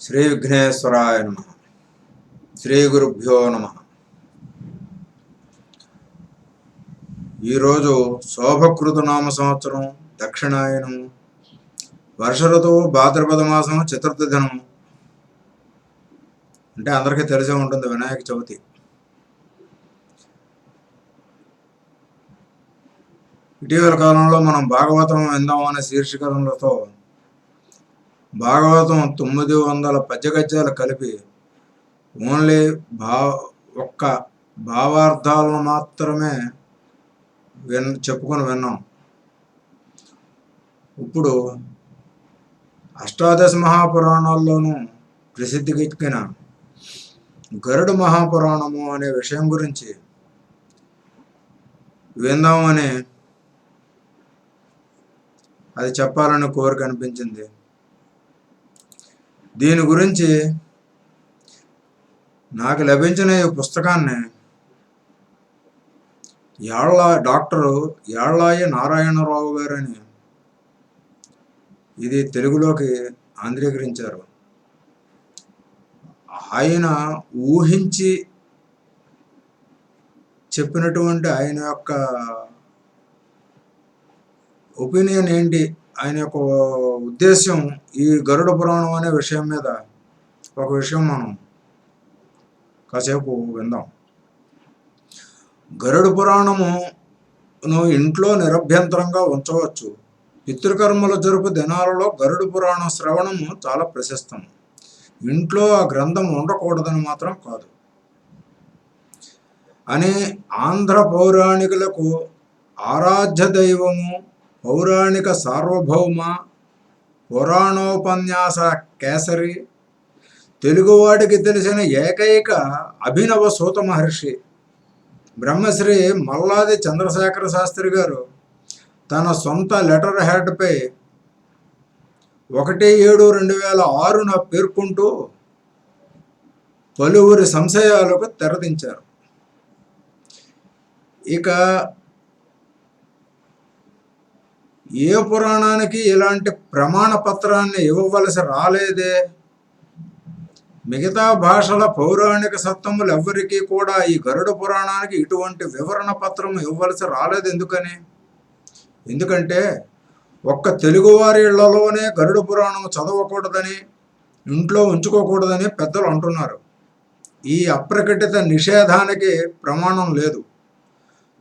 శ్రీ విఘ్నేశ్వరాయ నమః. శ్రీ గురుభ్యో నమః. ఈరోజు శోభకృతనామ సంవత్సరం, దక్షిణాయనం, వర్ష ఋతువు, భాద్రపద మాసం, చతుర్థ దినం. అంటే అందరికీ తెలిసే ఉంటుంది, వినాయక చవితి. ఇటీవల కాలంలో మనం భాగవతం విందాం అనే శీర్షికలతో భాగవతం 900 పద్యగద్యాలు కలిపి ఓన్లీ ఒక్క భావార్థాలను మాత్రమే చెప్పుకొని విన్నాం. ఇప్పుడు అష్టాదశ మహాపురాణాల్లోనూ ప్రసిద్ధికెక్కిన గరుడ మహాపురాణము అనే విషయం గురించి విందామని అది చెప్పాలని కోరిక అనిపించింది. దీని గురించి నాకు లభించిన ఈ పుస్తకాన్ని డాక్టరు యాళ్ళాయి నారాయణరావు గారని ఇది తెలుగులోకి ఆంధ్రీకరించారు. ఆయన ఊహించి చెప్పినటువంటి ఆయన యొక్క ఒపీనియన్ ఏంటి, ఆయన యొక్క ఉద్దేశం ఈ గరుడ పురాణం అనే విషయం మీద ఒక విషయం మనం కాసేపు విందాం. గరుడ పురాణమును ఇంట్లో నిరభ్యంతరంగా ఉంచవచ్చు. పితృకర్మల జరుపు దినాలలో గరుడ పురాణ శ్రవణము చాలా ప్రశస్తం. ఇంట్లో ఆ గ్రంథం ఉండకూడదని మాత్రం కాదు అని ఆంధ్ర పౌరాణికులకు ఆరాధ్య దైవము, పౌరాణిక సార్వభౌమ, పురాణోపన్యాస కేసరి, తెలుగువాడికి తెలిసిన ఏకైక అభినవ సూత మహర్షి బ్రహ్మశ్రీ మల్లాది చంద్రశేఖర శాస్త్రి గారు తన సొంత లెటర్ హెడ్పై 1/7/2006 పేర్కొంటూ పలువురి సంశయాలకు తెరదించారు. ఇక ఏ పురాణానికి ఇలాంటి ప్రమాణ పత్రాన్ని ఇవ్వవలసి రాలేదే? మిగతా భాషల పౌరాణిక సత్తములు ఎవ్వరికీ కూడా ఈ గరుడ పురాణానికి ఇటువంటి వివరణ పత్రం ఇవ్వవలసి రాలేదు. ఎందుకంటే ఒక్క తెలుగువారి ఇళ్లలోనే గరుడ పురాణం చదవకూడదని, ఇంట్లో ఉంచుకోకూడదని పెద్దలు అంటున్నారు. ఈ అప్రకటిత నిషేధానికి ప్రమాణం లేదు.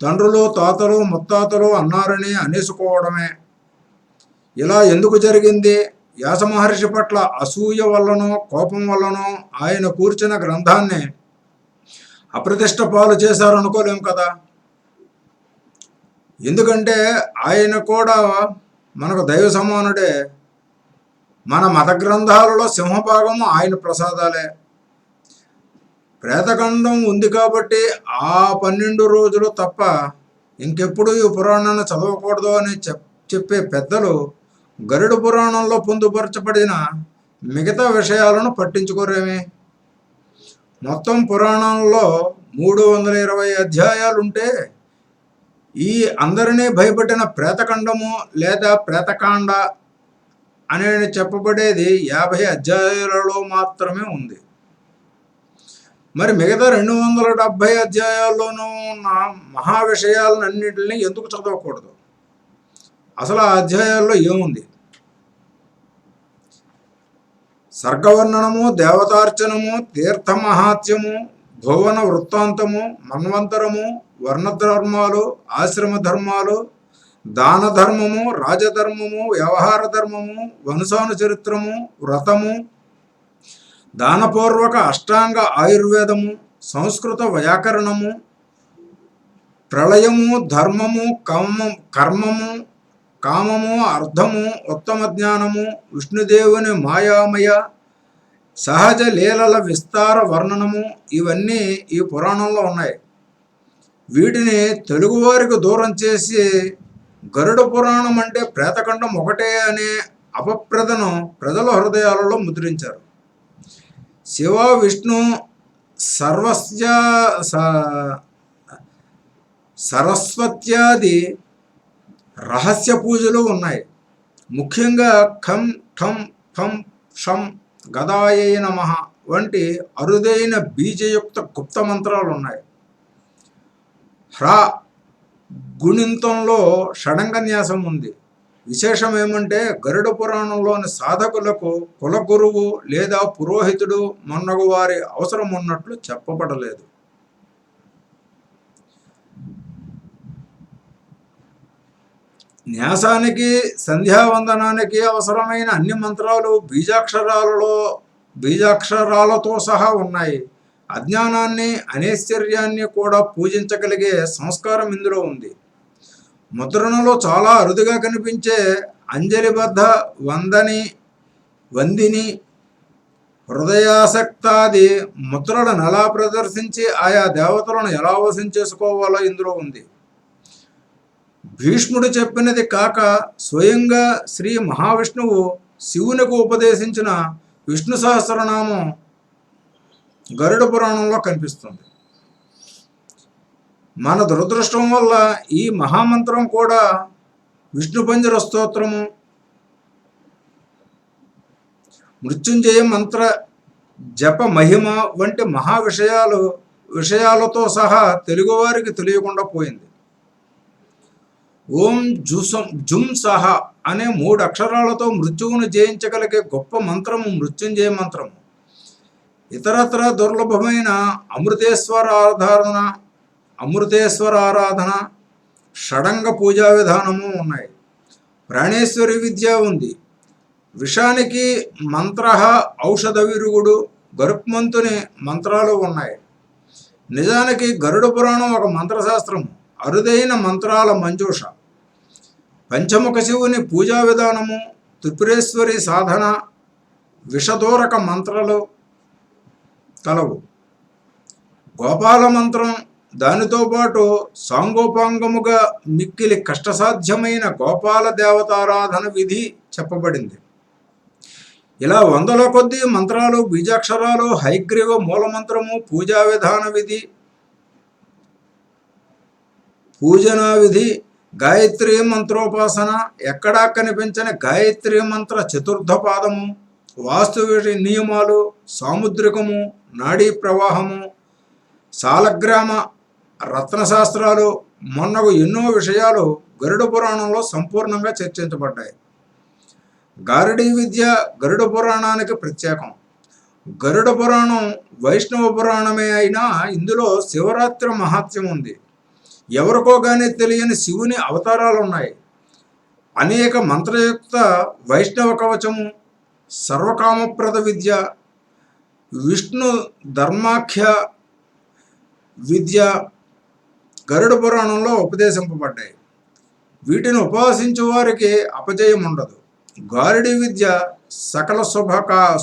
తండ్రులు, తాతలు, ముత్తాతలు అన్నారని అనేసుకోవడమే. ఇలా ఎందుకు జరిగింది? వ్యాస మహర్షి పట్ల అసూయ వల్లనో కోపం వల్లనో ఆయన కూర్చిన గ్రంథాన్ని అప్రతిష్ట పాలు చేశారనుకోలేము కదా. ఎందుకంటే ఆయన కూడా మనకు దైవ సమానుడే. మన మత గ్రంథాలలో సింహభాగము ఆయన ప్రసాదాలే. ప్రేతఖండం ఉంది కాబట్టి ఆ 12 రోజులు తప్ప ఇంకెప్పుడు ఈ పురాణాన్ని చదవకూడదు అని చెప్పే పెద్దలు గరుడ పురాణంలో పొందుపరచబడిన మిగతా విషయాలను పట్టించుకోరేమి? మొత్తం పురాణంలో 320 అధ్యాయాలుంటే ఈ అందరినీ భయపెట్టిన ప్రేతఖండము లేదా ప్రేతకాండ అనేది చెప్పబడేది 50 అధ్యాయాలలో మాత్రమే ఉంది. మరి మిగతా 270 అధ్యాయాల్లోనూ ఉన్న మహా విషయాలన్నింటినీ ఎందుకు చదవకూడదు? అసలు ఆ అధ్యాయాల్లో ఏముంది? సర్గవర్ణనము, దేవతార్చనము, తీర్థమహాత్యము, భువన వృత్తాంతము, మన్వంతరము, వర్ణధర్మాలు, ఆశ్రమ ధర్మాలు, దాన ధర్మము, రాజధర్మము, వ్యవహార ధర్మము, వంశాను చరిత్రము, వ్రతము, దానపూర్వక అష్టాంగ ఆయుర్వేదము, సంస్కృత వ్యాకరణము, ప్రళయము, ధర్మము, కర్మము, కామము, అర్థము, ఉత్తమ జ్ఞానము, విష్ణుదేవుని మాయామయ సహజ లీలల విస్తార వర్ణనము, ఇవన్నీ ఈ పురాణంలో ఉన్నాయి. వీటిని తెలుగువారికి దూరం చేసి గరుడ పురాణం అంటే ప్రేతఖండం ఒకటే అనే అపప్రదను ప్రజల హృదయాలలో ముద్రించారు. శివ, విష్ణు, సరస్వత్యాది రహస్య పూజలు ఉన్నాయి. ముఖ్యంగా ఖం, ఠం, ఫం, షం గదాయై నమః వంటి అరుదైన బీజయుక్త గుప్త మంత్రాలు ఉన్నాయి. హ్రా గుణింతంలో షడంగన్యాసం ఉంది. విశేషం ఏమంటే గరుడ పురాణంలోని సాధకులకు కులగురువు లేదా పురోహితుడు మొన్నగు వారి అవసరం ఉన్నట్లు చెప్పబడలేదు. న్యాసానికి సంధ్యావందనానికి అవసరమైన అన్ని మంత్రాలు బీజాక్షరాలతో సహా ఉన్నాయి. అజ్ఞానాన్ని అనైశ్వర్యాన్ని కూడా పూజించగలిగే సంస్కారం ఇందులో ఉంది. ముద్రణలో చాలా అరుదుగా కనిపించే అంజలిబద్ధ వందిని హృదయాసక్తాది ముద్రలను ఎలా ప్రదర్శించి ఆయా దేవతలను ఎలా వశం చేసుకోవాలో ఇందులో ఉంది. భీష్ముడు చెప్పినది కాక స్వయంగా శ్రీ మహావిష్ణువు శివునికి ఉపదేశించిన విష్ణు సహస్రనామం గరుడ పురాణంలో కనిపిస్తుంది. మన దురదృష్టం వల్ల ఈ మహామంత్రం కూడా విష్ణు పంజర స్తోత్రము, మృత్యుంజయ మంత్ర జప మహిమ వంటి మహా విషయాలతో సహా తెలుగువారికి తెలియకుండా పోయింది. ఓం జుం సహ అనే 3 అక్షరాలతో మృత్యువును జయించగలిగే గొప్ప మంత్రము మృత్యుంజయ మంత్రము. ఇతరత్ర దుర్లభమైన అమృతేశ్వర ఆరాధన, షడంగ పూజా విధానము ఉన్నాయి. ప్రాణేశ్వరి విద్య ఉంది. విషానికి మంత్ర ఔషధ విరుగుడు, గరుక్మంతుని మంత్రాలు ఉన్నాయి. నిజానికి గరుడ పురాణం ఒక మంత్రశాస్త్రము, అరుదైన మంత్రాల మంజూష. పంచముఖ శివుని పూజా విధానము, త్రిపురేశ్వరి సాధన, విషదోరక మంత్రాలు కలవు. గోపాల మంత్రం, దానితో పాటు సాంగోపాంగముగా మిక్కిలి కష్టసాధ్యమైన గోపాల దేవతారాధన విధి చెప్పబడింది. ఇలా వందల కొద్దీ మంత్రాలు, బీజాక్షరాలు, హైగ్రీవ మూలమంత్రము, పూజా విధాన విధి, పూజనా విధి, గాయత్రీ మంత్రోపాసన, ఎక్కడా కనిపించని గాయత్రీ మంత్ర చతుర్థ పాదము, వాస్తు నియమాలు, సాముద్రికము, నాడీ ప్రవాహము, సాలగ్రామ రత్నశాస్త్రాలు మొన్నగు ఎన్నో విషయాలు గరుడ పురాణంలో సంపూర్ణంగా చర్చించబడ్డాయి. గారడీ విద్య గరుడ పురాణానికి ప్రత్యేకం. గరుడ పురాణం వైష్ణవ పురాణమే అయినా ఇందులో శివరాత్రి మహాత్మ్యం ఉంది. ఎవరికో కానీ తెలియని శివుని అవతారాలు ఉన్నాయి. అనేక మంత్రయుక్త వైష్ణవ కవచము, సర్వకామప్రద విద్య, విష్ణు ధర్మాఖ్య విద్య గరుడ పురాణంలో ఉపదేశింపబడ్డాయి. వీటిని ఉపాసించే వారికి అపజయం ఉండదు. గారుడి విద్య సకల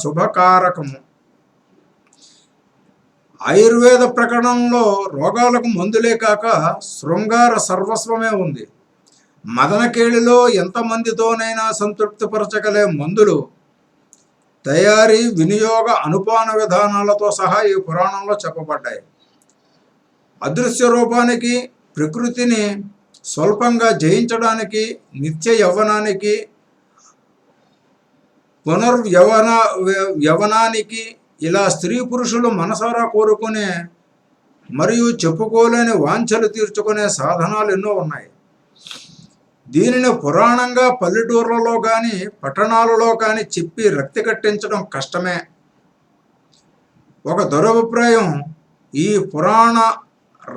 శుభకారకము. ఆయుర్వేద ప్రకటనలో రోగాలకు మందులే కాక శృంగార సర్వస్వమే ఉంది. మదనకేళిలో ఎంతమందితోనైనా సంతృప్తిపరచగలే మందులు, తయారీ, వినియోగ, అనుపాన విధానాలతో సహా ఈ పురాణంలో చెప్పబడ్డాయి. అదృశ్య రూపానికి, ప్రకృతిని స్వల్పంగా జయించడానికి, నిత్య యవ్వనానికి, యవనానికి, ఇలా స్త్రీ పురుషులు మనసారా కోరుకునే మరియు చెప్పుకోలేని వాంఛలు తీర్చుకునే సాధనాలు ఎన్నో ఉన్నాయి. దీనిని పురాణంగా పల్లెటూర్లలో కానీ పట్టణాలలో కానీ చెప్పి రక్తి కట్టించడం కష్టమే. ఒక దురభిప్రాయం ఈ పురాణ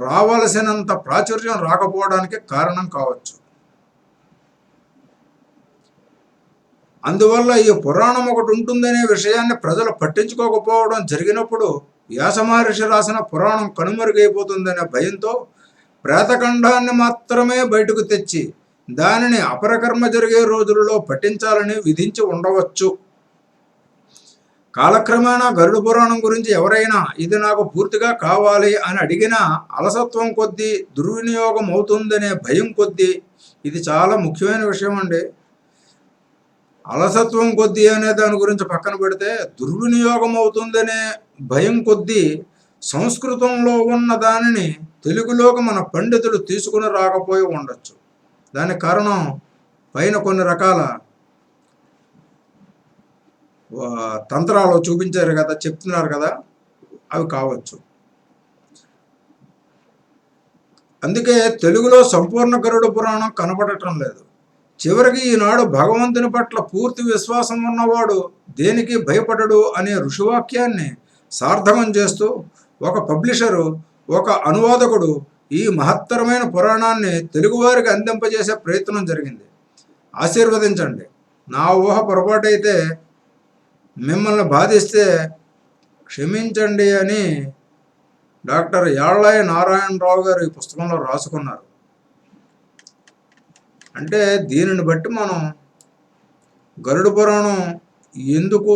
రావలసినంత ప్రాచుర్యం రాకపోవడానికి కారణం కావచ్చు. అందువల్ల ఈ పురాణం ఒకటి ఉంటుందనే విషయాన్ని ప్రజలు పట్టించుకోకపోవడం జరిగినప్పుడు వ్యాస మహర్షి రాసిన పురాణం కనుమరుగైపోతుందనే భయంతో ప్రేతఖండాన్ని మాత్రమే బయటకు తెచ్చి దానిని అపరకర్మ జరిగే రోజులలో పఠించాలని విధించి ఉండవచ్చు. కాలక్రమేణా గరుడ పురాణం గురించి ఎవరైనా ఇది నాకు పూర్తిగా కావాలి అని అడిగినా అలసత్వం కొద్దీ, దుర్వినియోగం అవుతుందనే భయం కొద్దీ, ఇది చాలా ముఖ్యమైన విషయం అండి. అలసత్వం కొద్దీ అనే దాని గురించి పక్కన పెడితే, దుర్వినియోగం అవుతుందనే భయం కొద్దీ సంస్కృతంలో ఉన్న దానిని తెలుగులోకి మన పండితులు తీసుకుని రాకపోయి ఉండొచ్చు. దానికి కారణం పైన కొన్ని రకాల తంత్రాలు చూపించారు కదా, చెప్తున్నారు కదా, అవి కావచ్చు. అందుకే తెలుగులో సంపూర్ణ గరుడ పురాణం కనపడటం లేదు. చివరికి ఈనాడు భగవంతుని పట్ల పూర్తి విశ్వాసం ఉన్నవాడు దేనికి భయపడడు అనే ఋషివాక్యాన్ని సార్థకం చేస్తూ ఒక పబ్లిషరు, ఒక అనువాదకుడు ఈ మహత్తరమైన పురాణాన్ని తెలుగువారికి అందింపజేసే ప్రయత్నం జరిగింది. ఆశీర్వదించండి. నా ఊహ పొరపాటైతే మిమ్మల్ని బాధిస్తే క్షమించండి అని డాక్టర్ యాళ్ళాయ నారాయణరావు గారు ఈ పుస్తకంలో రాసుకున్నారు. అంటే దీనిని బట్టి మనం గరుడ పురాణం ఎందుకు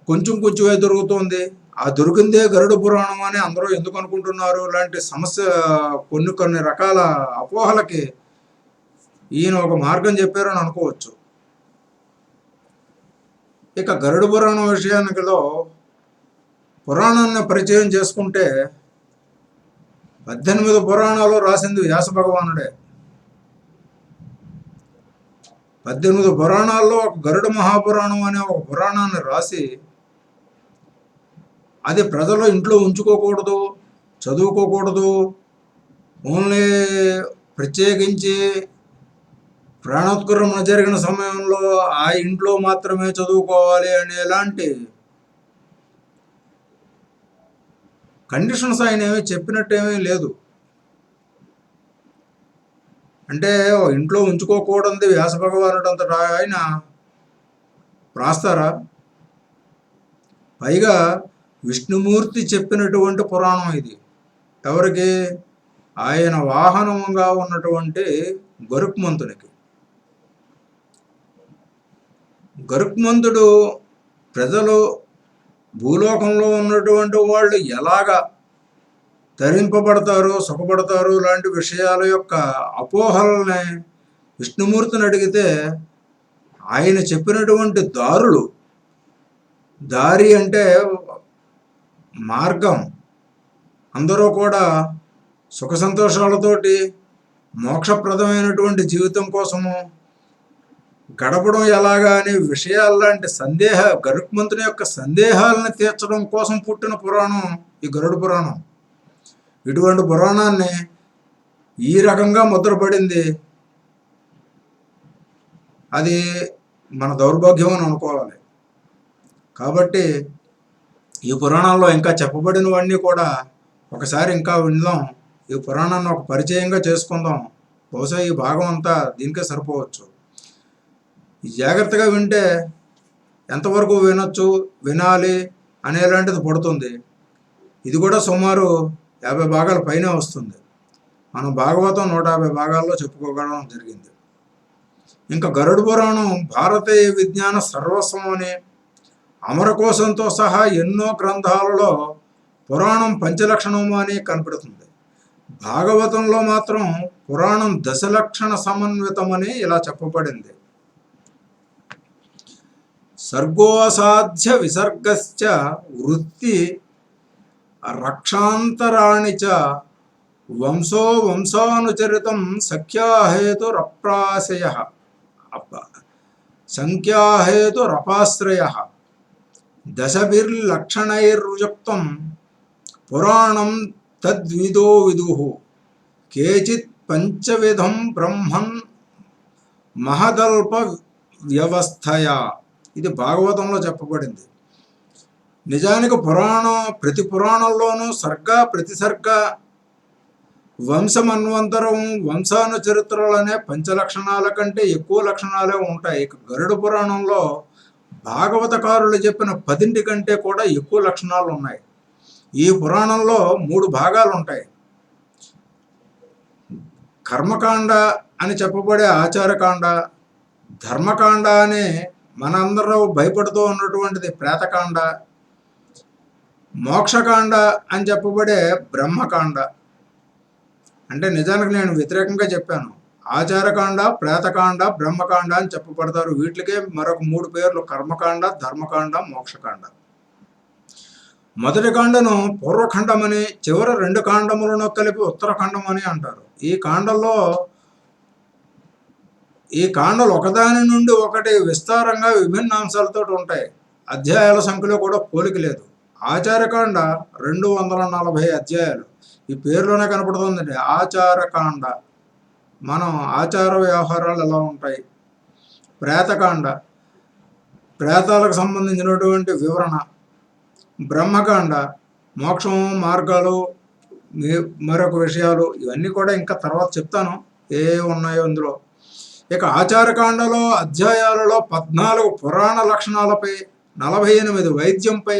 కొంచెం కొంచెమే దొరుకుతుంది, ఆ దొరికిందే గరుడ పురాణం అని అందరూ ఎందుకు అనుకుంటున్నారు, లాంటి సమస్య, కొన్ని రకాల అపోహలకి ఈయన ఒక మార్గం చెప్పారని అనుకోవచ్చు. ఇక గరుడ పురాణం విషయానికిలో పురాణాన్ని పరిచయం చేసుకుంటే 18 పురాణాలు రాసింది వ్యాస భగవానుడే. 18 పురాణాల్లో ఒక గరుడ మహాపురాణం అనే ఒక పురాణాన్ని రాసి అది ప్రజలు ఇంట్లో ఉంచుకోకూడదు, చదువుకోకూడదు, ఓన్లీ ప్రత్యేకించి ప్రాణోత్క్రమణ జరిగిన సమయంలో ఆ ఇంట్లో మాత్రమే చదువుకోవాలి అనేలాంటి కండిషన్స్ ఆయన ఏమీ చెప్పినట్టేమీ లేదు. అంటే ఇంట్లో ఉంచుకోకూడదు వ్యాస భగవానుడు అంతటా ఆయన రాస్తారా? పైగా విష్ణుమూర్తి చెప్పినటువంటి పురాణం ఇది. ఎవరికి? ఆయన వాహనంగా ఉన్నటువంటి గరుక్మంతునికి. గరుక్మంతుడు ప్రజలు భూలోకంలో ఉన్నటువంటి వాళ్ళు ఎలాగా తరింపబడతారు, సుఖపడతారు లాంటి విషయాల యొక్క అపోహలని విష్ణుమూర్తిని అడిగితే ఆయన చెప్పినటువంటి దారి అంటే మార్గం, అందరూ కూడా సుఖ సంతోషాలతోటి మోక్షప్రదమైనటువంటి జీవితం కోసము గడపడం ఎలాగా అనే విషయాల్లాంటి గరుక్మంతుని యొక్క సందేహాలను తీర్చడం కోసం పుట్టిన పురాణం ఈ గరుడ పురాణం. ఇటువంటి పురాణాన్ని ఈ రకంగా ముద్రపడింది, అది మన దౌర్భాగ్యం అని అనుకోవాలి. కాబట్టి ఈ పురాణంలో ఇంకా చెప్పబడినవన్నీ కూడా ఒకసారి ఇంకా విందాం. ఈ పురాణాన్ని ఒక పరిచయంగా చేసుకుందాం. బహుశా ఈ భాగం అంతా దీనికే సరిపోవచ్చు. జాగ్రత్తగా వింటే ఎంతవరకు వినాలి అనేలాంటిది పడుతుంది. ఇది కూడా సుమారు 50 భాగాల పైనే వస్తుంది. మనం భాగవతం 150 భాగాల్లో చెప్పుకోవడం జరిగింది. ఇంకా గరుడ పురాణం భారతీయ విజ్ఞాన సర్వస్వం అని, అమరకోశంతో సహా ఎన్నో గ్రంథాలలో పురాణం పంచలక్షణము అని కనపడుతుంది. భాగవతంలో మాత్రం పురాణం దశలక్షణ సమన్వితమని ఇలా చెప్పబడింది. సర్గోసాధ్య విసర్గశ్చ వృత్తి రక్షాంతరాణి చ వంశానుచరితం సంఖ్యాహేతురపాశ్రయ దశభిర్లక్షణైర్యుక్తం పురాణం తద్విదో విదుః కేచిత్ పంచవిధం బ్రహ్మన్ మహదల్ప వ్యవస్థయా. ఇది భాగవతంలో చెప్పబడింది. నిజానికి ప్రతి పురాణంలోనూ ప్రతిసర్గ వంశమన్వంతరం వంశానుచరిత్రలనే 5 లక్షణాల కంటే ఎక్కువ లక్షణాలే ఉంటాయి. గరుడ పురాణంలో భాగవతకారులు చెప్పిన 10 కంటే కూడా ఎక్కువ లక్షణాలు ఉన్నాయి. ఈ పురాణంలో 3 భాగాలు ఉంటాయి. కర్మకాండ అని చెప్పబడే ఆచారకాండ, ధర్మకాండ అని మనందరూ భయపడుతూ ఉన్నటువంటిది ప్రేతకాండ, మోక్షకాండ అని చెప్పబడే బ్రహ్మకాండ. అంటే నిజానికి నేను వ్యతిరేకంగా చెప్పాను. ఆచారకాండ, ప్రేతకాండ, బ్రహ్మకాండ అని చెప్పబడతారు. వీటికే మరొక 3 పేర్లు: కర్మకాండ, ధర్మకాండ, మోక్షకాండ. మొదటి కాండను పూర్వఖండమని, చివరి 2 కాండములను కలిపి ఉత్తరఖండం అని అంటారు. ఈ కాండంలో ఈ కాండలు ఒకదాని నుండి ఒకటి విస్తారంగా విభిన్న అంశాలతో ఉంటాయి. అధ్యాయాల సంఖ్యలో కూడా పోలిక లేదు. ఆచారకాండ 240 అధ్యాయాలు. ఈ పేరులోనే కనపడుతుందండి, ఆచారకాండ. మనం ఆచార వ్యవహారాలు ఎలా ఉంటాయి. ప్రేతకాండ, ప్రేతాలకు సంబంధించినటువంటి వివరణ. బ్రహ్మకాండ, మోక్షం మార్గాలు, మరొక విషయాలు. ఇవన్నీ కూడా ఇంకా తర్వాత చెప్తాను ఏ ఉన్నాయో ఇందులో. ఇక ఆచారకాండలో అధ్యాయాలలో 14 పురాణ లక్షణాలపై, 48 వైద్యంపై,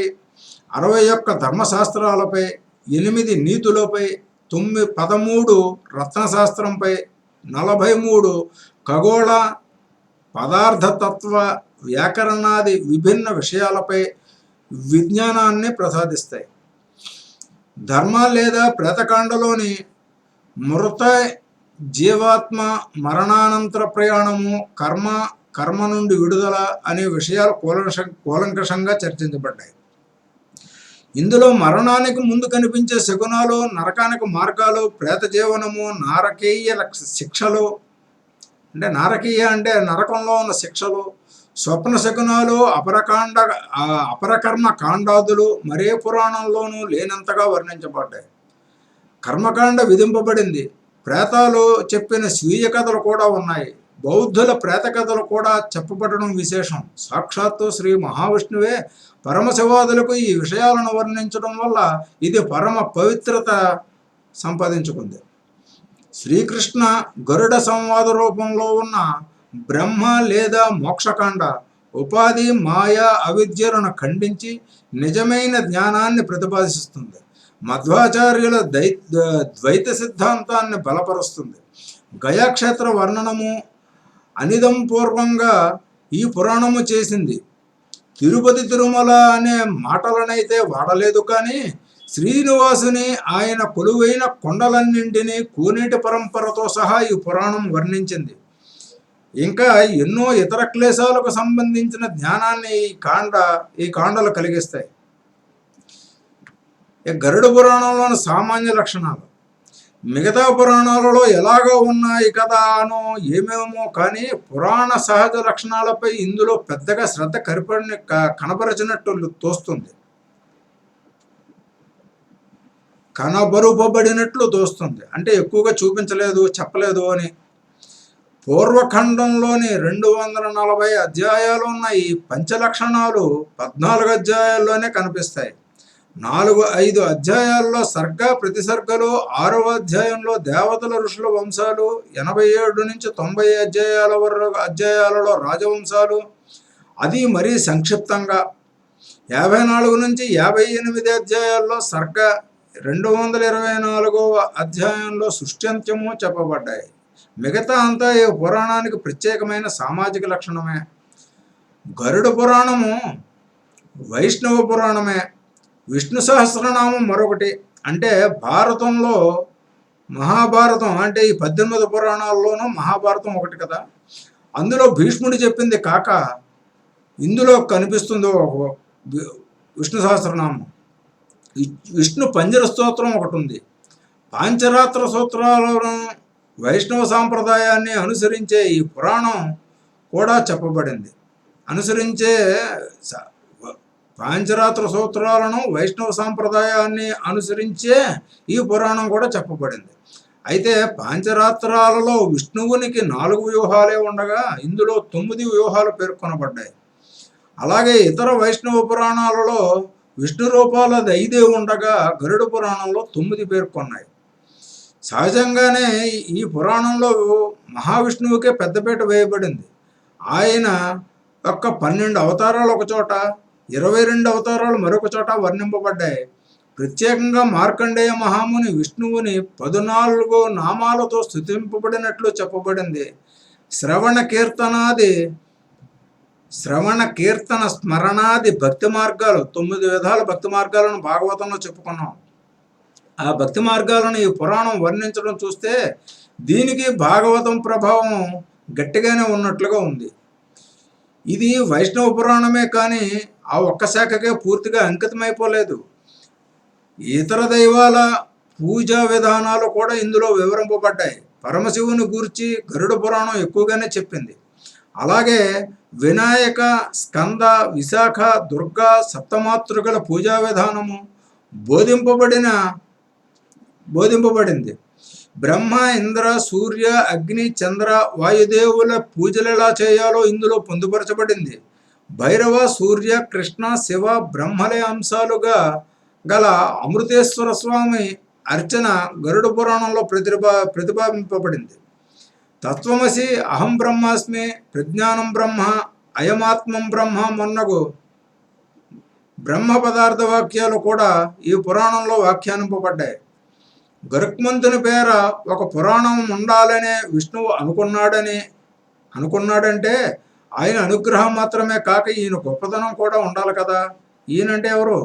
61 ధర్మశాస్త్రాలపై, 8 నీతులపై, 13 రత్నశాస్త్రంపై, 43 ఖగోళ పదార్థతత్వ వ్యాకరణాది విభిన్న విషయాలపై విజ్ఞానాన్ని ప్రసాదిస్తాయి. ధర్మ లేదా ప్రేతకాండలోని మృత జీవాత్మ మరణానంతర ప్రయాణము, కర్మ నుండి విడుదల అనే విషయాలు కూలంకషంగా చర్చించబడ్డాయి. ఇందులో మరణానికి ముందు కనిపించే శకునాలు, నరకానికి మార్గాలు, ప్రేత జీవనము, నారకీయ శిక్షలు, అంటే నారకీయ అంటే నరకంలో ఉన్న శిక్షలు, స్వప్న శకునాలు, అపరకర్మ కాండాదులు మరే పురాణంలోనూ లేనంతగా వర్ణించబడ్డాయి. కర్మకాండ విధింపబడింది. ప్రేతాలు చెప్పిన స్వీయ కథలు కూడా ఉన్నాయి. బౌద్ధుల ప్రేత కథలు కూడా చెప్పబడడం విశేషం. సాక్షాత్తు శ్రీ మహావిష్ణువే పరమశివాదులకు ఈ విషయాలను వర్ణించడం వల్ల ఇది పరమ పవిత్రత సంపాదించుకుంది. శ్రీకృష్ణ గరుడ సంవాద రూపంలో ఉన్న బ్రహ్మ లేదా మోక్షకాండ ఉపాధి, మాయా, అవిద్యలను ఖండించి నిజమైన జ్ఞానాన్ని ప్రతిపాదిస్తుంది. మధ్వాచార్యుల ద్వైత సిద్ధాంతాన్ని బలపరుస్తుంది. గయాక్షేత్ర వర్ణనము అనిదంపూర్వంగా ఈ పురాణము చేసింది. తిరుపతి తిరుమల అనే మాటలనైతే వాడలేదు, కానీ శ్రీనివాసుని ఆయన కొలువైన కొండలన్నింటినీ కోనేటి పరంపరతో సహా ఈ పురాణం వర్ణించింది. ఇంకా ఎన్నో ఇతర క్లేశాలకు సంబంధించిన జ్ఞానాన్ని ఈ కాండలు కలిగిస్తాయి. గరుడ పురాణంలోని సామాన్య లక్షణాలు మిగతా పురాణాలలో ఎలాగో ఉన్నాయి కదా అనో ఏమేమో, కానీ పురాణ సహజ లక్షణాలపై ఇందులో పెద్దగా శ్రద్ధ కనబరచినట్టు తోస్తుంది, కనబరుపబడినట్లు తోస్తుంది. అంటే ఎక్కువగా చూపించలేదు, చెప్పలేదు అని. పూర్వఖండంలోని 240 అధ్యాయాలు ఉన్న ఈ పంచలక్షణాలు 14 అధ్యాయాల్లోనే కనిపిస్తాయి. 4-5 అధ్యాయాల్లో సర్గ ప్రతిసర్గలు, 6వ అధ్యాయంలో దేవతల ఋషుల వంశాలు, 87 నుంచి 90 అధ్యాయాలలో రాజవంశాలు, అది మరీ సంక్షిప్తంగా. 54 నుంచి 58 అధ్యాయాల్లో సర్గ, 224వ అధ్యాయంలో సృష్ట్యంత్యము చెప్పబడ్డాయి. మిగతా అంతా ఈ పురాణానికి ప్రత్యేకమైన సామాజిక లక్షణమే. గరుడ పురాణము వైష్ణవ పురాణమే. విష్ణు సహస్రనామం మరొకటి. అంటే భారతంలో మహాభారతం, అంటే ఈ 18 పురాణాల్లోనూ మహాభారతం ఒకటి కదా. అందులో భీష్ముడు చెప్పింది కాక ఇందులో కనిపిస్తుందో విష్ణు సహస్రనామం. విష్ణు పంజర స్తోత్రం ఒకటి ఉంది. పాంచరాత్ర సూత్రాలను వైష్ణవ సాంప్రదాయాన్ని అనుసరించే ఈ పురాణం కూడా చెప్పబడింది. పాంచరాత్ర సూత్రాలను వైష్ణవ సాంప్రదాయాన్ని అనుసరించే ఈ పురాణం కూడా చెప్పబడింది. అయితే పాంచరాత్రాలలో విష్ణువునికి 4 వ్యూహాలే ఉండగా ఇందులో 9 వ్యూహాలు పేర్కొనబడ్డాయి. అలాగే ఇతర వైష్ణవ పురాణాలలో విష్ణు రూపాలది 5 ఉండగా గరుడ పురాణంలో 9 పేర్కొన్నాయి. సహజంగానే ఈ పురాణంలో మహావిష్ణువుకే పెద్దపీట వేయబడింది. ఆయన యొక్క 12 అవతారాలు ఒక చోట, 22 అవతారాలు మరొక చోట వర్ణింపబడ్డాయి. ప్రత్యేకంగా మార్కండేయ మహాముని విష్ణువుని 14 నామాలతో స్తుతింపబడినట్లు చెప్పబడింది. శ్రవణ కీర్తన స్మరణాది భక్తి మార్గాలు, 9 విధాల భక్తి మార్గాలను భాగవతంలో చెప్పుకున్నాం. ఆ భక్తి మార్గాలను ఈ పురాణం వర్ణించడం చూస్తే దీనికి భాగవతం ప్రభావం గట్టిగానే ఉన్నట్లుగా ఉంది. ఇది వైష్ణవ పురాణమే, కానీ ఆ ఒక్క శాఖకే పూర్తిగా అంకితమైపోలేదు. ఇతర దైవాల పూజా విధానాలు కూడా ఇందులో వివరింపబడ్డాయి. పరమశివుని గూర్చి గరుడ పురాణం ఎక్కువగానే చెప్పింది. అలాగే వినాయక, స్కంద, విశాఖ, దుర్గా, సప్తమాతృకల పూజా విధానము బోధింపబడింది. బ్రహ్మ, ఇంద్ర, సూర్య, అగ్ని, చంద్ర, వాయుదేవుల పూజలు ఎలా చేయాలో ఇందులో పొందుపరచబడింది. భైరవ, సూర్య, కృష్ణ, శివ, బ్రహ్మలే అంశాలుగా గల అమృతేశ్వర స్వామి అర్చన గరుడ పురాణంలో ప్రతిపాదింపబడింది. తత్వమసి, అహం బ్రహ్మాస్మి, ప్రజ్ఞానం బ్రహ్మ, అయమాత్మం బ్రహ్మ మొన్నగు బ్రహ్మ పదార్థ వాక్యాలు కూడా ఈ పురాణంలో వ్యాఖ్యానింపబడ్డాయి. గరుత్మంతుని పేర ఒక పురాణం ఉండాలనే విష్ణువు అనుకున్నాడంటే ఆయన అనుగ్రహం మాత్రమే కాక ఈయన గొప్పతనం కూడా ఉండాలి కదా. ఈయనంటే ఎవరు?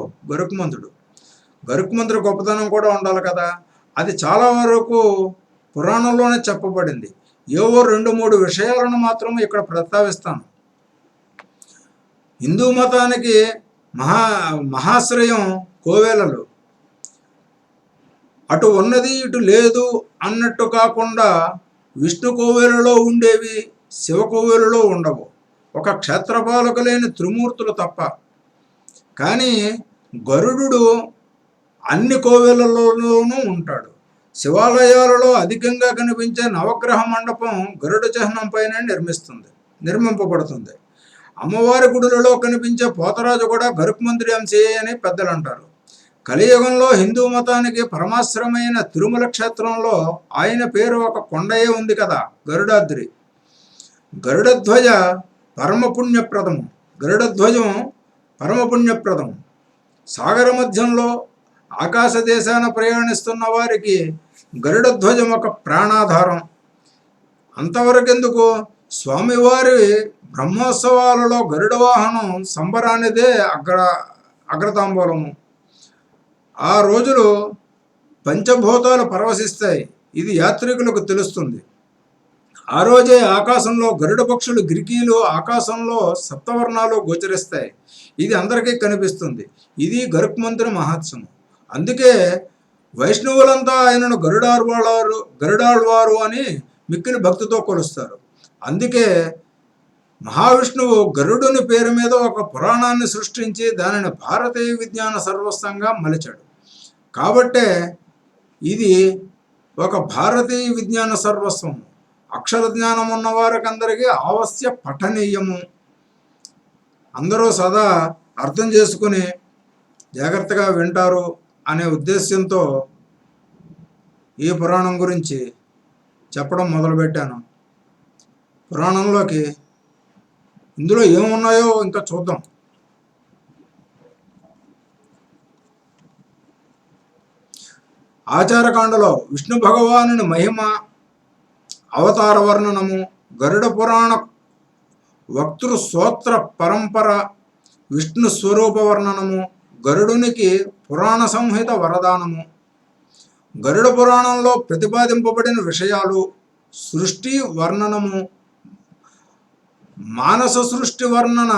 గరుత్మంతుడి గొప్పతనం కూడా ఉండాలి కదా. అది చాలా వరకు పురాణంలోనే చెప్పబడింది. ఏవో 2-3 విషయాలను మాత్రం ఇక్కడ ప్రస్తావిస్తాను. హిందూ మతానికి మహాశ్రయం కోవెలలు. అటు ఉన్నది ఇటు లేదు అన్నట్టు కాకుండా విష్ణు కోవెలలో ఉండేవి శివ కోవెలలో ఉండవు. ఒక క్షేత్రపాలకులైన త్రిమూర్తులు తప్ప. కానీ గరుడు అన్ని కోవెలలోనూ ఉంటాడు. శివాలయాలలో అధికంగా కనిపించే నవగ్రహ మండపం గరుడ చిహ్నం పైన నిర్మింపబడుతుంది. అమ్మవారి గుడులలో కనిపించే పోతరాజు కూడా గరుత్మంతుడి అంశే అని పెద్దలు అంటారు. కలియుగంలో హిందూ మతానికి పరమాశ్రమైన తిరుమల క్షేత్రంలో ఆయన పేరు ఒక కొండయే ఉంది కదా, గరుడాద్రి. గరుడధ్వజ గరుడధ్వజం పరమపుణ్యప్రదం. సాగర మధ్యంలో ఆకాశ దేశాన ప్రయాణిస్తున్న వారికి గరుడధ్వజం ఒక ప్రాణాధారం. అంతవరకెందుకు, స్వామివారి బ్రహ్మోత్సవాలలో గరుడ వాహనం సంబరానిదే అగ్రతాంబూలము. ఆ రోజులు పంచభూతాలు పరవశిస్తాయి. ఇది యాత్రికులకు తెలుస్తుంది. ఆ రోజే ఆకాశంలో గరుడ పక్షులు, గిరికీలు ఆకాశంలో సప్తవర్ణాలు గోచరిస్తాయి. ఇది అందరికీ కనిపిస్తుంది. ఇది గరుత్మంతుని మహత్సము. అందుకే వైష్ణవులంతా ఆయనను గరుడాళ్వారు అని మిక్కిలి భక్తితో కొలుస్తారు. అందుకే మహావిష్ణువు గరుడుని పేరు మీద ఒక పురాణాన్ని సృష్టించి దానిని భారతీయ విజ్ఞాన సర్వస్వంగా మలిచాడు. కాబట్టే ఇది ఒక భారతీయ విజ్ఞాన సర్వస్వం. అక్షర జ్ఞానం ఉన్న వారికందరికీ ఆవశ్య పఠనీయము. అందరూ సదా అర్థం చేసుకుని జాగ్రత్తగా వింటారు అనే ఉద్దేశ్యంతో ఈ పురాణం గురించి చెప్పడం మొదలుపెట్టాను. పురాణంలోకి ఇందులో ఏమున్నాయో ఇంకా చూద్దాం. ఆచారకాండలో విష్ణు భగవానుని మహిమ, అవతార వర్ణనము, గరుడ పురాణ వక్తృ స్తోత్ర పరంపర, విష్ణు స్వరూప వర్ణనము, గరుడునికి పురాణ సంహిత వరదానము, గరుడ పురాణంలో ప్రతిపాదింపబడిన విషయాలు, సృష్టి వర్ణనము, మానస సృష్టి వర్ణన,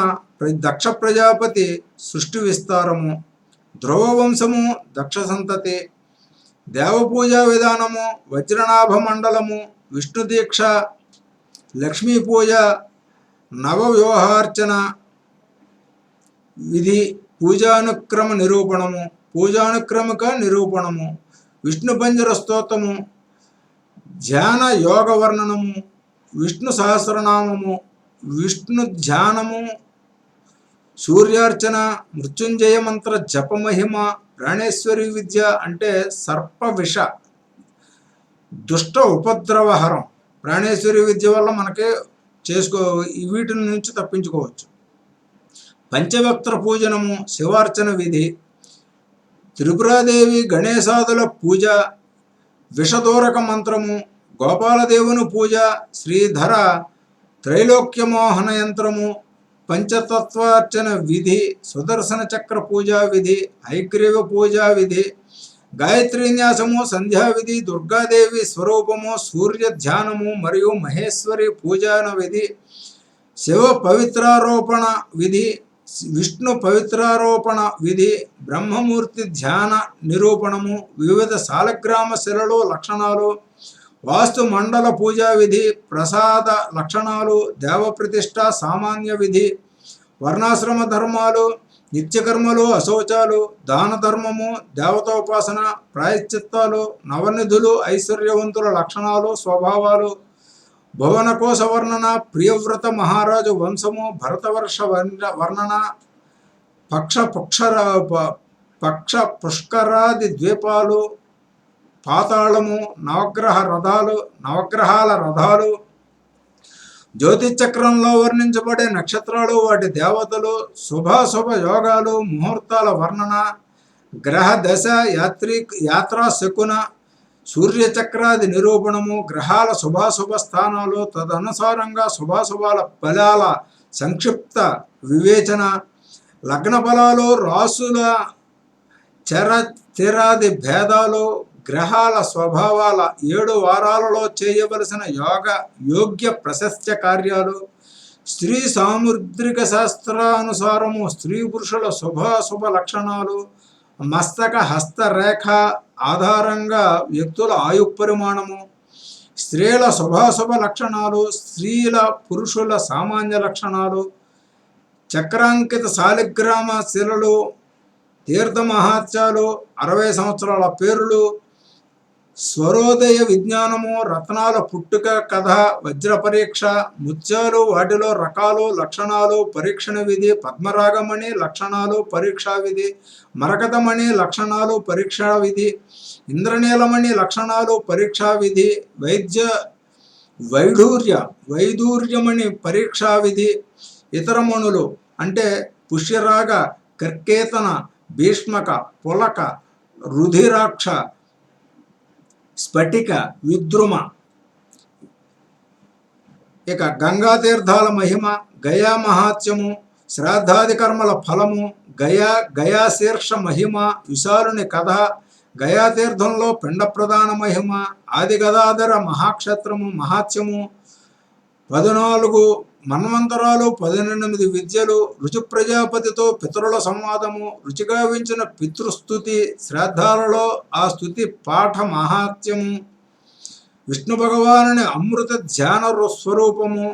దక్ష ప్రజాపతి సృష్టి విస్తారము, ధ్రువ వంశము, దక్ష సంతతి, దేవపూజా విధానము, వజ్రనాభ మండలము, విష్ణు దీక్ష, లక్ష్మీ పూజ, నవ వ్యూహార్చన విధి, పూజానుక్రమిక నిరూపణము, విష్ణు పంజర స్తోత్రము, ధ్యాన యోగ వర్ణనము, విష్ణు సహస్రనామము, విష్ణు ధ్యానము, సూర్యార్చన, మృత్యుంజయ మంత్ర జపమహిమ, ప్రాణేశ్వరి విద్య అంటే సర్ప విష దుష్ట ఉపద్రవహరం. ప్రాణేశ్వరి విద్య వల్ల మనకి వీటి నుంచి తప్పించుకోవచ్చు. పంచభక్త పూజనము, శివార్చన విధి, త్రిపురాదేవి గణేశాదుల పూజ, విషదూరక మంత్రము, గోపాలదేవుని పూజ, శ్రీధర త్రైలోక్యమోహన యంత్రము, పంచతత్వార్చన విధి, సుదర్శన చక్ర పూజా విధి, హైగ్రీవ పూజా విధి, గాయత్రీన్యాసము, సంధ్యావిధి, దుర్గాదేవి స్వరూపము, సూర్య ధ్యానము మరియు మహేశ్వరి పూజాన విధి, శివ పవిత్రారోపణ విధి, విష్ణు పవిత్రారోపణ విధి, బ్రహ్మమూర్తి ధ్యాన నిరూపణము, వివిధ శాలగ్రామ శిలలు లక్షణాలు, వాస్తు మండల పూజా విధి, ప్రసాద లక్షణాలు, దేవప్రతిష్ఠ, సామాన్య విధి, వర్ణాశ్రమ ధర్మాలు, నిత్యకర్మలు, అశౌచాలు, దాన ధర్మము, దేవతోపాసన, ప్రాయశ్చిత్తాలు, నవనిధులు, ఐశ్వర్యవంతుల లక్షణాలు, స్వభావాలు, భువనకోశ వర్ణన, ప్రియవ్రత మహారాజు వంశము, భరతవర్ష వర్ణన, పక్ష పుష్కరాది ద్వీపాలు, పాతాళము, నవగ్రహాల రథాలు, జ్యోతిచక్రంలో వర్ణించబడే నక్షత్రాలు, వాటి దేవతలు, శుభాశుభ యోగాలు, ముహూర్తాల వర్ణన, గ్రహ దశ, యాత్రా శకున, సూర్యచక్రాది నిరూపణము, గ్రహాల శుభాశుభ స్థానాలు, తదనుసారంగా శుభాశుభాల ఫలాల సంక్షిప్త వివేచన, లగ్న ఫలాలు, రాసుల చరతిరాది భేదాలు, గ్రహాల స్వభావాల 7 వారాలలో చేయవలసిన యోగ్య ప్రశస్త్య కార్యాలు, స్త్రీ సాముద్రిక శాస్త్రానుసారము స్త్రీ పురుషుల శుభాశుభ లక్షణాలు, మస్తక హస్తరేఖ ఆధారంగా వ్యక్తుల ఆయు పరిమాణము, స్త్రీల శుభాశుభ లక్షణాలు, స్త్రీల పురుషుల సామాన్య లక్షణాలు, చక్రాంకిత శాలిగ్రామ శిలలు, తీర్థ మహాత్యాలు, 60 సంవత్సరాల పేర్లు, స్వరోదయ విజ్ఞానము, రత్నాల పుట్టుక కథ, వజ్ర పరీక్ష, ముత్యాలు, వాటిలో రకాలు, లక్షణాలు, పరీక్షణ విధి, పద్మరాగమణి లక్షణాలు, పరీక్షా విధి, మరకతమణి లక్షణాలు, పరీక్షా విధి, ఇంద్రనీలమణి లక్షణాలు, పరీక్షా విధి, వైడూర్యమణి పరీక్షా విధి, ఇతర మణులు అంటే పుష్యరాగ, కర్కేతన, భీష్మక, పులక, రుధిరాక్ష, స్ఫటిక, విద్రుమ. ఇక గంగా తీర్థాల మహిమ, గయా మహాత్యము, శ్రాద్ధాది కర్మల ఫలము, గయా శీర్ష మహిమ, విశాలుని కథ, గయా తీర్థంలో పిండ ప్రధాన మహిమ, ఆది గదాధర మహాక్షేత్రము మహాత్యము, 14 మన్వంతరాలు, 18 విద్యలు, రుచి ప్రజాపతితో పితరుల సంవాదము, రుచిగావించిన పితృస్థుతి, శ్రాద్ధాలలో ఆ స్థుతి పాఠ మహాత్యము, విష్ణు భగవానుని అమృత ధ్యాన స్వరూపము,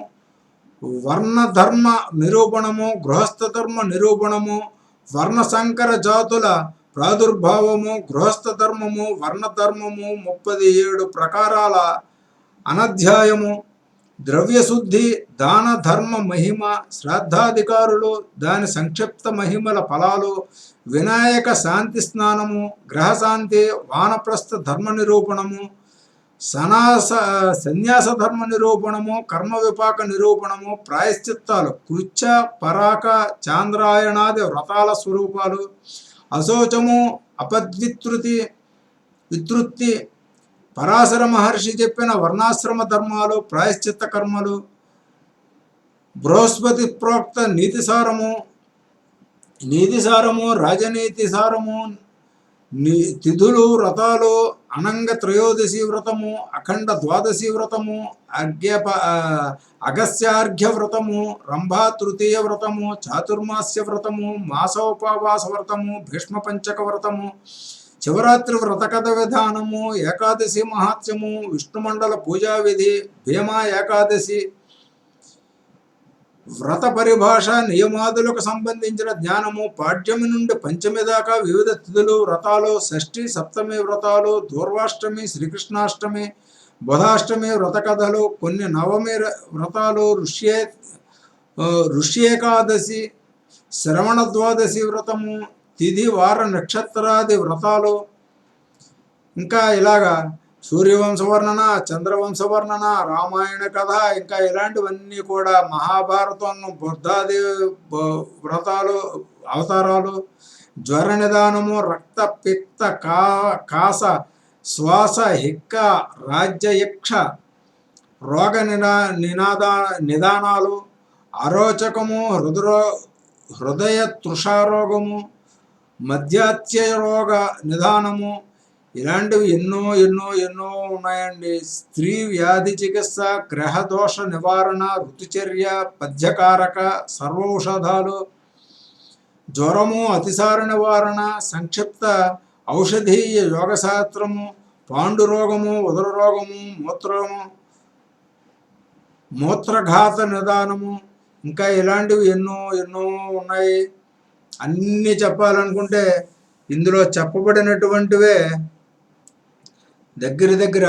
వర్ణధర్మ నిరూపణము, గృహస్థ ధర్మ నిరూపణము, వర్ణశంకర జాతుల ప్రాదుర్భావము, గృహస్థ ధర్మము, వర్ణధర్మము, 37 ప్రకారాల అనధ్యాయము, ద్రవ్యశుద్ధి, దాన ధర్మ మహిమ, శ్రాద్ధాధికారులు, దాని సంక్షిప్త మహిమల ఫలాలు, వినాయక శాంతి స్నానము, గ్రహశాంతి, వానప్రస్థ ధర్మ నిరూపణము, సన్యాస ధర్మ నిరూపణము, కర్మ విపాక నిరూపణము, ప్రాయశ్చిత్తాలు, కృత్య, పరాక, చాంద్రాయణాది వ్రతాల స్వరూపాలు, అశోచము, వితృప్తి, పరాశర మహర్షి చెప్పిన వర్ణాశ్రమ ధర్మాలు, ప్రాయశ్చిత్త కర్మలు, బృహస్పతి ప్రోక్త నీతిసారము, రాజనీతిసారము, తిథులు, వ్రతాలు, అనంగ త్రయోదశి వ్రతము, అఖండ ద్వాదశి వ్రతము, అగస్యార్ఘ్య వ్రతము, రంభా తృతీయ వ్రతము, చాతుర్మాస్య వ్రతము, మాసోపవాస వ్రతము, భీష్మ పంచక వ్రతము, శివరాత్రి వ్రతకథ విధానము, ఏకాదశి మహాత్మ్యము, విష్ణుమండల పూజా విధి, భీమా ఏకాదశి, వ్రత పరిభాష, నియమాదులకు సంబంధించిన జ్ఞానము, పాడ్యమి నుండి పంచమి దాకా వివిధ తిథులు, వ్రతాలు, షష్ఠి సప్తమి వ్రతాలు, దూర్వాష్టమి, శ్రీకృష్ణాష్టమి, బుధాష్టమి వ్రత కథలు, కొన్ని నవమి వ్రతాలు, ఋష్యేకాదశి, శ్రవణ ద్వాదశి వ్రతము, తిథి వార నక్షత్రాది వ్రతాలు, ఇంకా ఇలాగా సూర్యవంశ వర్ణన, చంద్రవంశ వర్ణన, రామాయణ కథ, ఇంకా ఇలాంటివన్నీ కూడా మహాభారతం, బుద్ధాది వ్రతాలు, అవతారాలు, జ్వర నిదానము, రక్త పిత్త కాస శ్వాస హిక్క రాజ్యయక్ష రోగ నిదానాలు, అరోచకము, హృదయ తృషారోగము, మధ్యాత్యరోగ నిదానము, ఇలాంటివి ఎన్నో ఎన్నో ఎన్నో ఉన్నాయండి. స్త్రీ వ్యాధి చికిత్స, గ్రహదోష నివారణ, ఋతుచర్య, పద్యకారక, సర్వౌషధాలు, జ్వరము, అతిసార నివారణ, సంక్షిప్త ఔషధీయ యోగశాస్త్రము, పాండురోగము, ఉదర రోగము, మూత్రఘాత నిదానము, ఇంకా ఇలాంటివి ఎన్నో ఎన్నో ఉన్నాయి. అన్నీ చెప్పాలనుకుంటే ఇందులో చెప్పబడినటువంటివే దగ్గర దగ్గర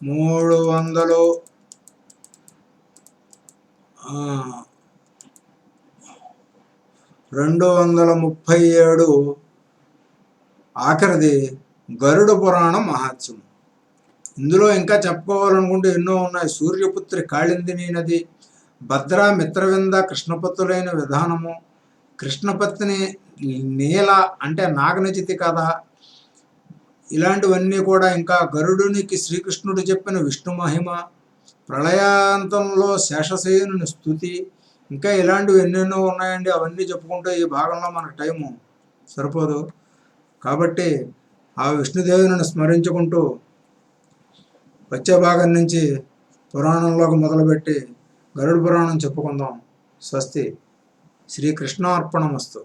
237 ఆఖరిది గరుడ పురాణం మహాత్మ్యం. ఇందులో ఇంకా చెప్పుకోవాలనుకుంటే ఎన్నో ఉన్నాయి. సూర్యపుత్రి కాళిందిని నది, భద్రా మిత్రవింద కృష్ణపత్తులైన విధానము, కృష్ణపత్ని నీల అంటే నాగనచితి కథ, ఇలాంటివన్నీ కూడా, ఇంకా గరుడునికి శ్రీకృష్ణుడు చెప్పిన విష్ణు మహిమ, ప్రళయాంతంలో శేషశయనుని స్తుతి, ఇంకా ఇలాంటివి ఎన్నెన్నో ఉన్నాయండి. అవన్నీ చెప్పుకుంటే ఈ భాగంలో మనకు టైము సరిపోదు. కాబట్టి ఆ విష్ణుదేవుని స్మరించుకుంటూ వచ్చే భాగం నుంచి పురాణంలోకి మొదలుపెట్టి గరుడ పురాణం చెప్పుకుందాం. స్వస్తి. శ్రీకృష్ణార్పణమస్తు.